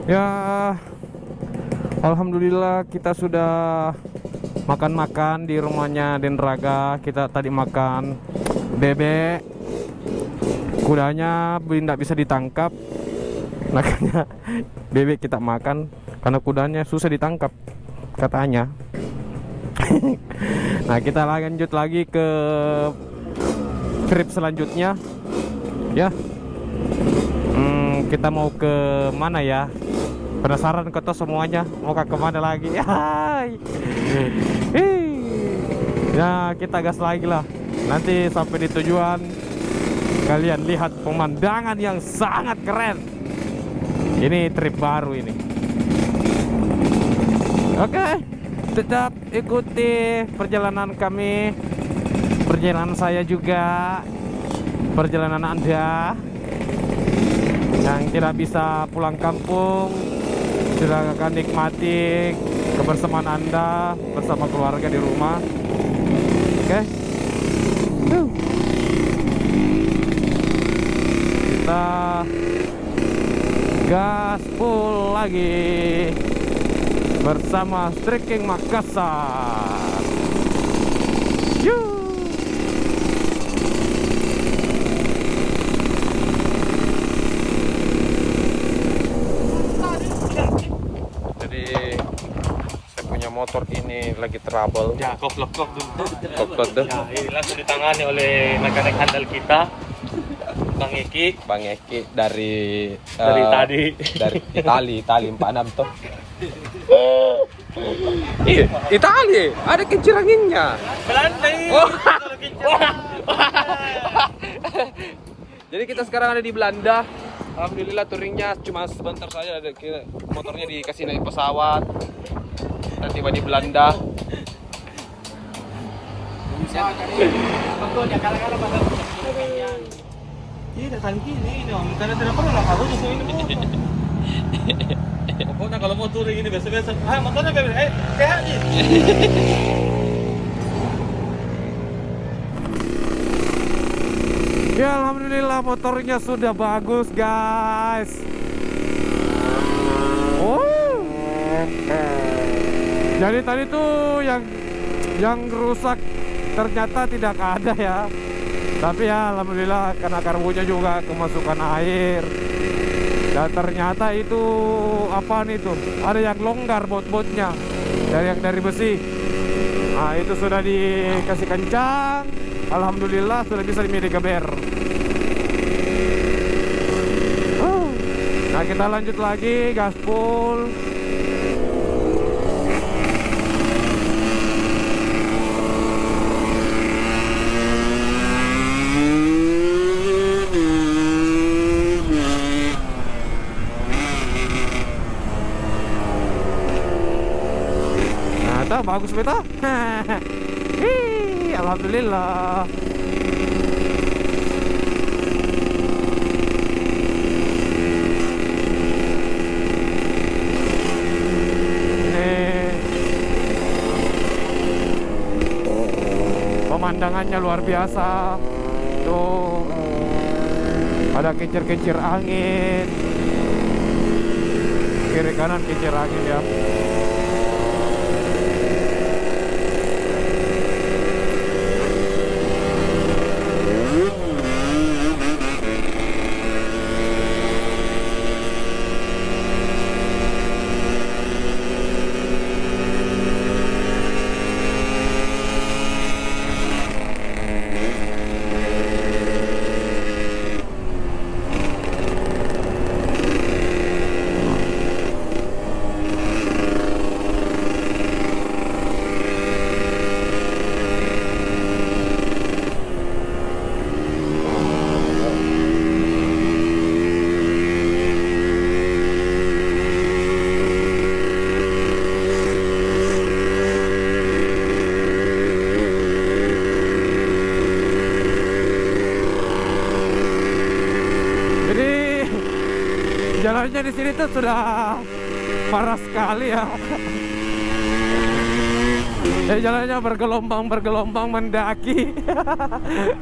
Ya, alhamdulillah kita sudah makan-makan di rumahnya Denraga. Kita tadi makan bebek, kudanya tidak bisa ditangkap, makanya bebek kita makan karena kudanya susah ditangkap katanya. Nah, kita lanjut lagi ke trip selanjutnya ya. Kita mau ke mana ya? Penasaran kota semuanya, mau ke kemana lagi? Hai. Ya, kita gas lagi lah. Nanti sampai di tujuan kalian lihat pemandangan yang sangat keren. Ini trip baru ini. Oke, tetap ikuti perjalanan kami, perjalanan saya juga, perjalanan Anda yang tidak bisa pulang kampung. Silakan nikmati kebersamaan Anda bersama keluarga di rumah. Oke. Kita gas full lagi bersama Trekking Makassar. Yuh. Jadi saya punya motor ini lagi trouble. Ya, kau vlog dulu. Kokot tuh. Ya, ini langsung ditangani oleh mekanik handal kita, Bang Eki. Bang Eki dari Dari Itali 46 tuh. Itali ada kincir anginnya. Belanda. Oh. Jadi kita sekarang ada di Belanda. Alhamdulillah touringnya cuma sebentar saja. Motornya dikasih naik pesawat. Dan tiba di Belanda. Tidak kan gini om, karena tidak perlu lah harus ini bu. Pokoknya kalau mau touring ini biasa-biasa, motornya bebek, sehat nih. Ya, alhamdulillah motornya sudah bagus guys. Oh. Jadi tadi tuh yang rusak ternyata tidak ada ya. Tapi ya alhamdulillah karena karbunya juga kemasukan air. Dan ternyata itu apa nih tuh? Ada yang longgar bot-botnya dari besi. Nah, itu sudah dikasih kencang. Alhamdulillah sudah bisa digeber. Nah, kita lanjut lagi gaspol. Nah, bagus beta. Alhamdulillah. Pemandangannya luar biasa. Tuh ada kincir-kincir angin, kiri kanan kincir angin ya. Jalannya di sini tuh sudah parah sekali ya. Jalannya bergelombang mendaki.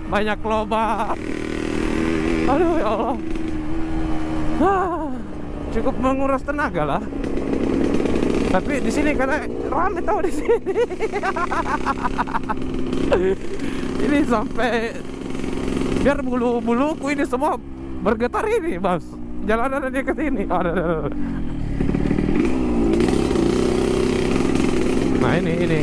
Banyak lubang. Aduh ya Allah. cukup menguras tenaga lah. Tapi di sini karena rame tau di sini. Ini sampai biar bulu-buluku ini semua bergetar ini, Mas. Jalanan dia ke sini. Ada. Nah, ini.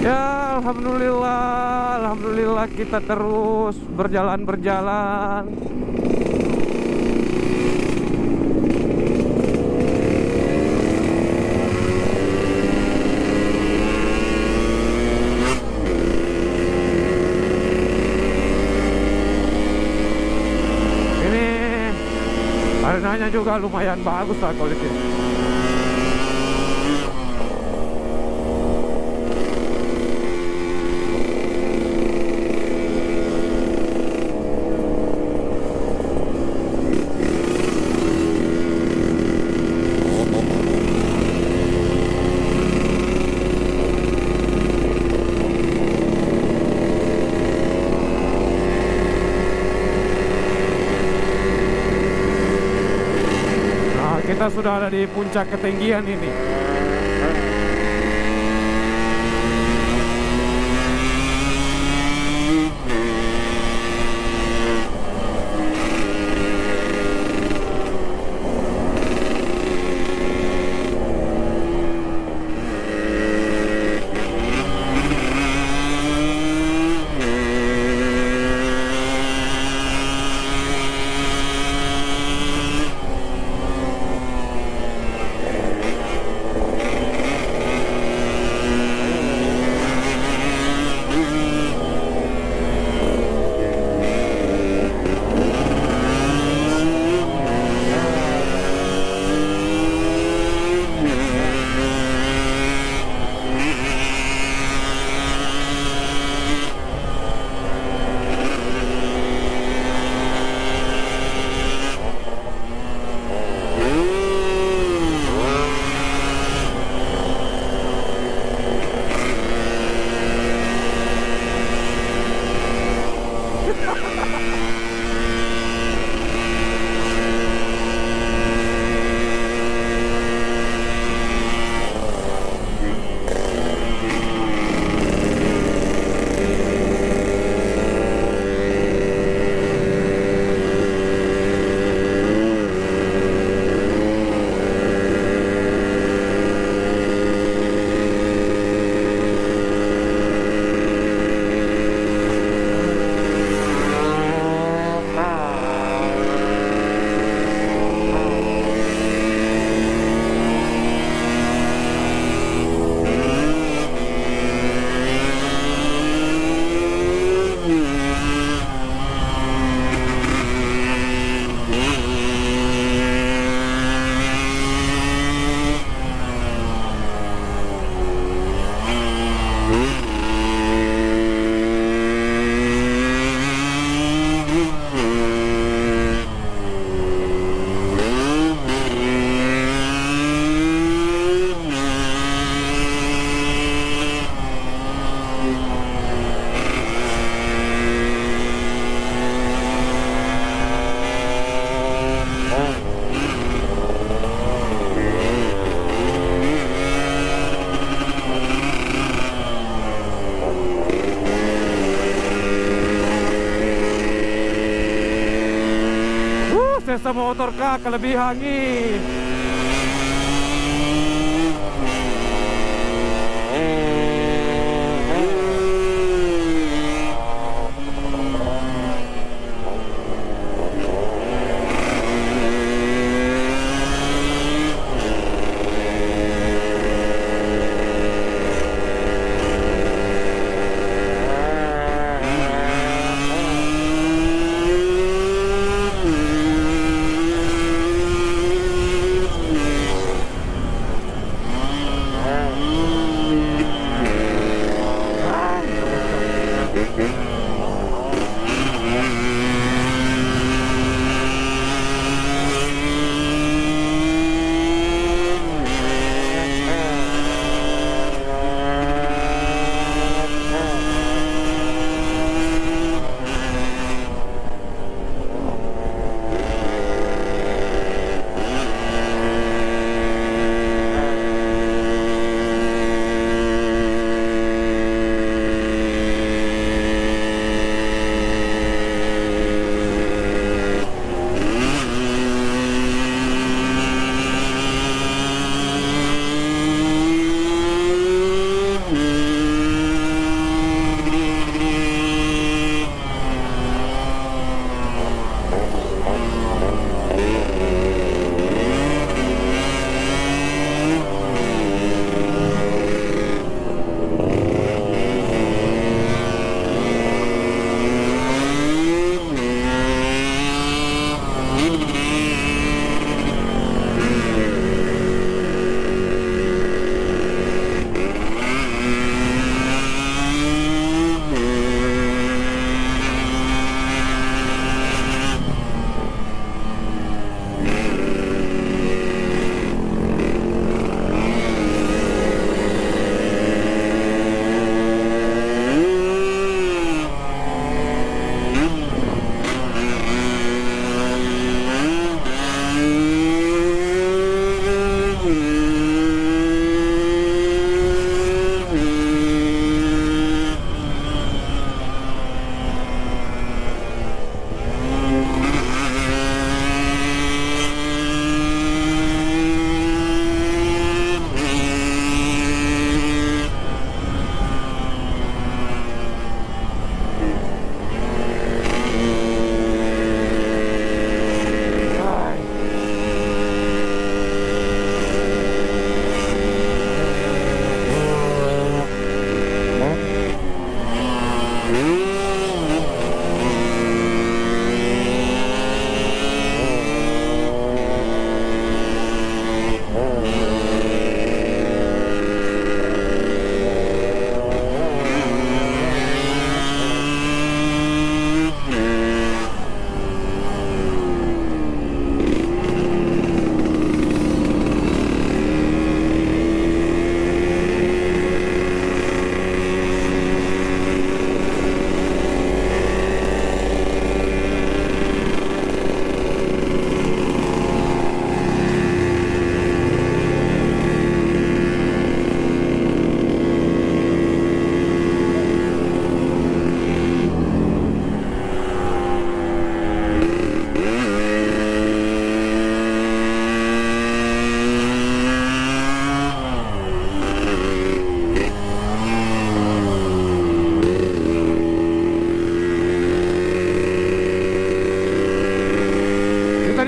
Ya, alhamdulillah kita terus berjalan. Ini arenanya juga lumayan bagus lah kalau di sini. Kita sudah ada di puncak ketinggian ini. Sesa motor kah kelebihan ni.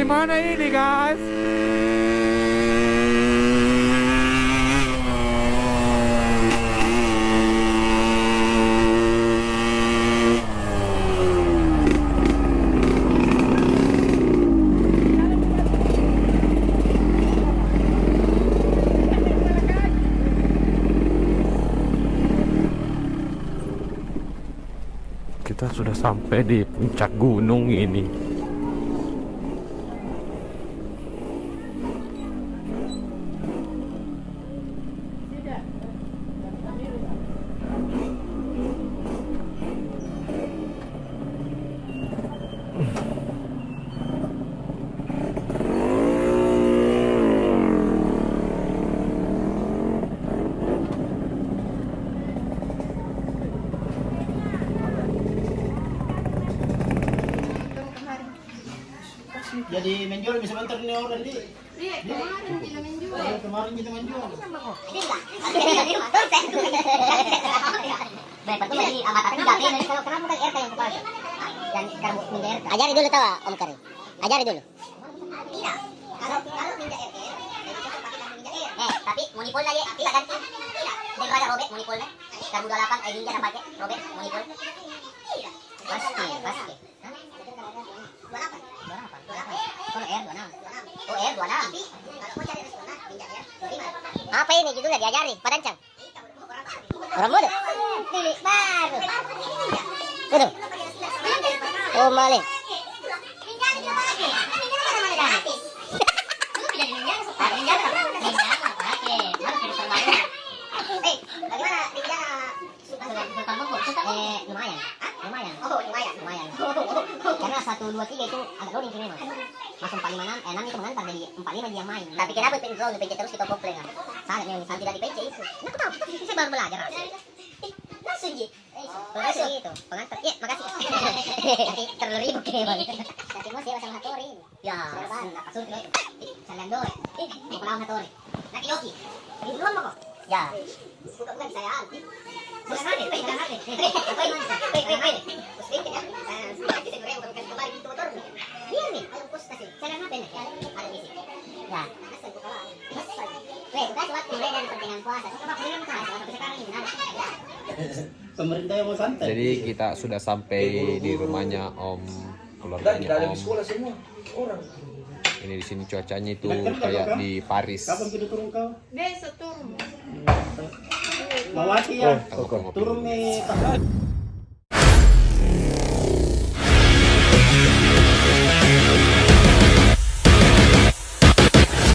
Mana ini guys? Kita sudah sampai di puncak gunung ini. Jadi menjual bisa bentar ini orang di. Iya, kemarin kita menjual. Kemarin kita menjual. Baik, betul lagi amat tapi enggak ini kalau kenapa bukan RK yang kepala. Yang sekarang minta RK. Ajari dulu tahu Om Karim. Ajari dulu. Tidak. Kalau minta RK, tapi monipol lagi kita ganti. Tidak. Daripada robek monipolnya. Karbu 28 ninja dah pakai robek monipol. Tidak. Pasti. 28. Kalau R 26. Oh R 26. Kalau mau cari restoran minta R 25. Apa ini judulnya diajari? Padancang. Orang muda. Pilih baru. Betul. Oh, maling. Lumayan. Lumayan. Oh, lumayan. Karena 1, 2, 3 itu agak loading sih memang. Masuk 4, 5, 6, 6 itu mengantar jadi 4, 5 dia main. Tapi kenapa itu roll PC terus kita komplain kan? Salah memang misalnya tidak di PC itu. Nah, aku tahu, saya baru belajar. Langsung Ji. Langsung gitu. Pengantar. Iya, makasih. Tapi terlalu ribet memang. Tapi mas dia sama Hattori. Ya, kasur itu. Kalian doi. Mau lawan Hattori. Nak Yoki. Ini belum kok. Ya. Bukan saya. Bukan ada. Apa ini? Terus ini ya. Bisa gue bukan kembali itu motor. Iya nih, ayo pos kasih. Saya apa nih? Ada misi. Ya. Weh, bukan waktu mulai dari pertengahan puasa. Coba pulang kan sampai sekarang ini benar. Pemerintah yang mau santai. Jadi kita sudah sampai di rumahnya Om, keluarganya Om. Ini di sini cuacanya itu kayak di Paris. Kapan kita turun kau? Besok turun. Mawati ya. Kita ngopi-ngopi Turun nih, Pak.